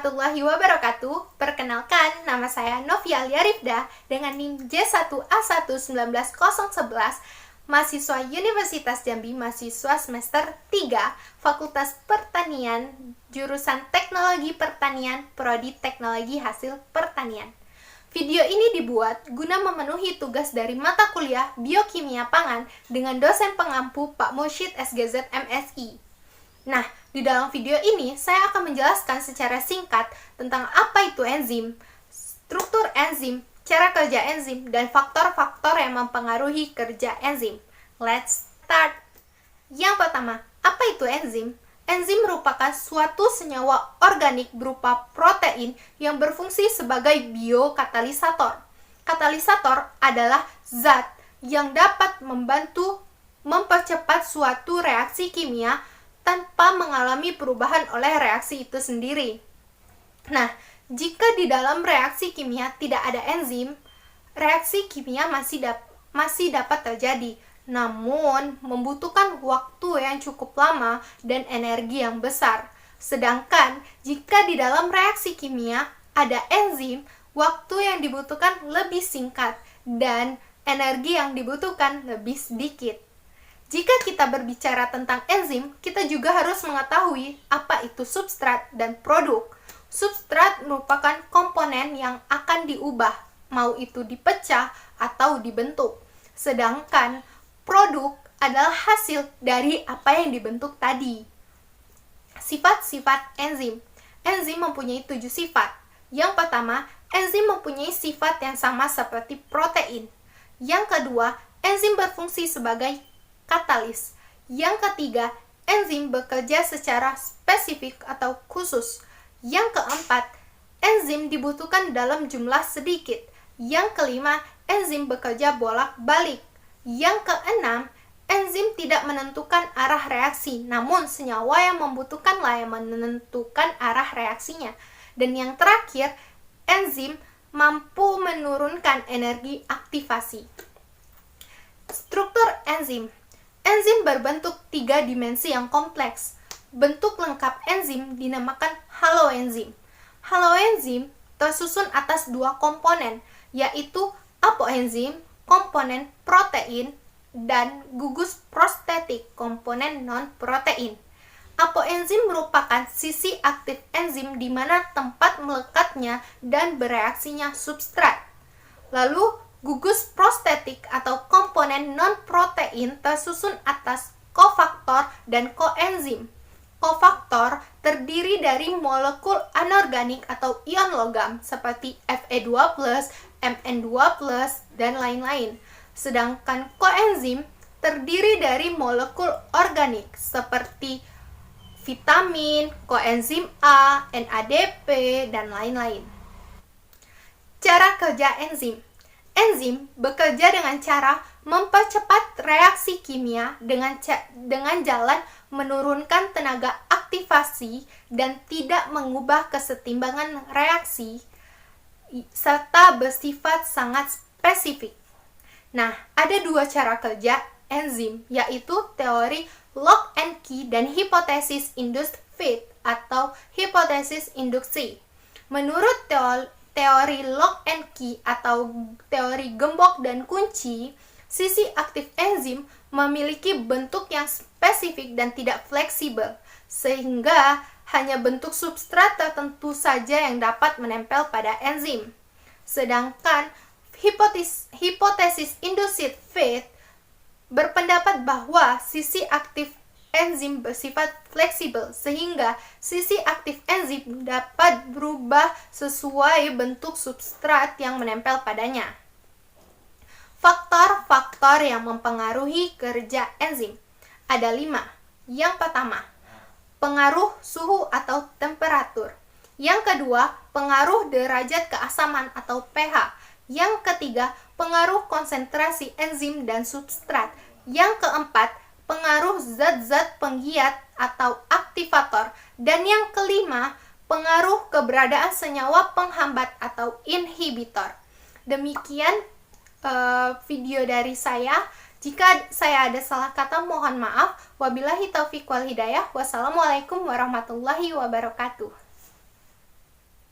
warahmatullahi wabarakatuh. Perkenalkan, nama saya Novia Alia dengan NIM J1A1190111, mahasiswa Universitas Jambi, mahasiswa semester 3, Fakultas Pertanian, jurusan Teknologi Pertanian, Prodi Teknologi Hasil Pertanian. Video ini dibuat guna memenuhi tugas dari mata kuliah Biokimia Pangan dengan dosen pengampu Pak Mursyid SGZ MSI. Nah, di dalam video ini saya akan menjelaskan secara singkat tentang apa itu enzim, struktur enzim, cara kerja enzim, dan faktor-faktor yang mempengaruhi kerja enzim. Let's start! Yang pertama, apa itu enzim? Enzim merupakan suatu senyawa organik berupa protein yang berfungsi sebagai biokatalisator. Katalisator adalah zat yang dapat membantu mempercepat suatu reaksi kimia tanpa mengalami perubahan oleh reaksi itu sendiri. Nah, jika di dalam reaksi kimia tidak ada enzim, reaksi kimia masih dapat terjadi, namun membutuhkan waktu yang cukup lama dan energi yang besar. Sedangkan jika di dalam reaksi kimia ada enzim, waktu yang dibutuhkan lebih singkat dan energi yang dibutuhkan lebih sedikit. Jika kita berbicara tentang enzim, kita juga harus mengetahui apa itu substrat dan produk. Substrat merupakan komponen yang akan diubah, mau itu dipecah atau dibentuk. Sedangkan produk adalah hasil dari apa yang dibentuk tadi. Sifat-sifat enzim. Enzim mempunyai 7 sifat. Yang pertama, enzim mempunyai sifat yang sama seperti protein. Yang kedua, enzim berfungsi sebagai katalis. Yang ketiga, enzim bekerja secara spesifik atau khusus. Yang keempat, enzim dibutuhkan dalam jumlah sedikit. Yang kelima, enzim bekerja bolak-balik. Yang keenam, enzim tidak menentukan arah reaksi, namun senyawa yang membutuhkanlah yang menentukan arah reaksinya. Dan yang terakhir, enzim mampu menurunkan energi aktivasi. Struktur enzim. Enzim berbentuk 3 dimensi yang kompleks. Bentuk lengkap enzim dinamakan haloenzim. Haloenzim tersusun atas 2 komponen, yaitu apoenzim, komponen protein, dan gugus prostetik, komponen non-protein. Apoenzim merupakan sisi aktif enzim di mana tempat melekatnya dan bereaksinya substrat. Lalu, gugus prostetik atau komponen non-protein tersusun atas kofaktor dan koenzim. Kofaktor terdiri dari molekul anorganik atau ion logam seperti Fe2+, Mn2+, dan lain-lain. Sedangkan koenzim terdiri dari molekul organik seperti vitamin, koenzim A, NADP, dan lain-lain. Cara kerja enzim. Enzim bekerja dengan cara mempercepat reaksi kimia dengan jalan menurunkan tenaga aktivasi dan tidak mengubah kesetimbangan reaksi, serta bersifat sangat spesifik. Nah, ada 2 cara kerja enzim, yaitu teori lock and key dan hipotesis induced fit atau hipotesis induksi. Menurut teori lock and key atau teori gembok dan kunci, sisi aktif enzim memiliki bentuk yang spesifik dan tidak fleksibel, sehingga hanya bentuk substrat tertentu saja yang dapat menempel pada enzim. Sedangkan hipotesis induced fit berpendapat bahwa sisi aktif enzim bersifat fleksibel, sehingga sisi aktif enzim dapat berubah sesuai bentuk substrat yang menempel padanya. Faktor-faktor yang mempengaruhi kerja enzim ada 5. Yang pertama, pengaruh suhu atau temperatur. Yang kedua, pengaruh derajat keasaman atau pH. Yang ketiga, pengaruh konsentrasi enzim dan substrat. Yang keempat, pengaruh zat-zat penggiat atau aktivator. Dan yang kelima, pengaruh keberadaan senyawa penghambat atau inhibitor. Demikian video dari saya. Jika saya ada salah kata, mohon maaf. Wabillahi taufiq wal hidayah. Wassalamualaikum warahmatullahi wabarakatuh.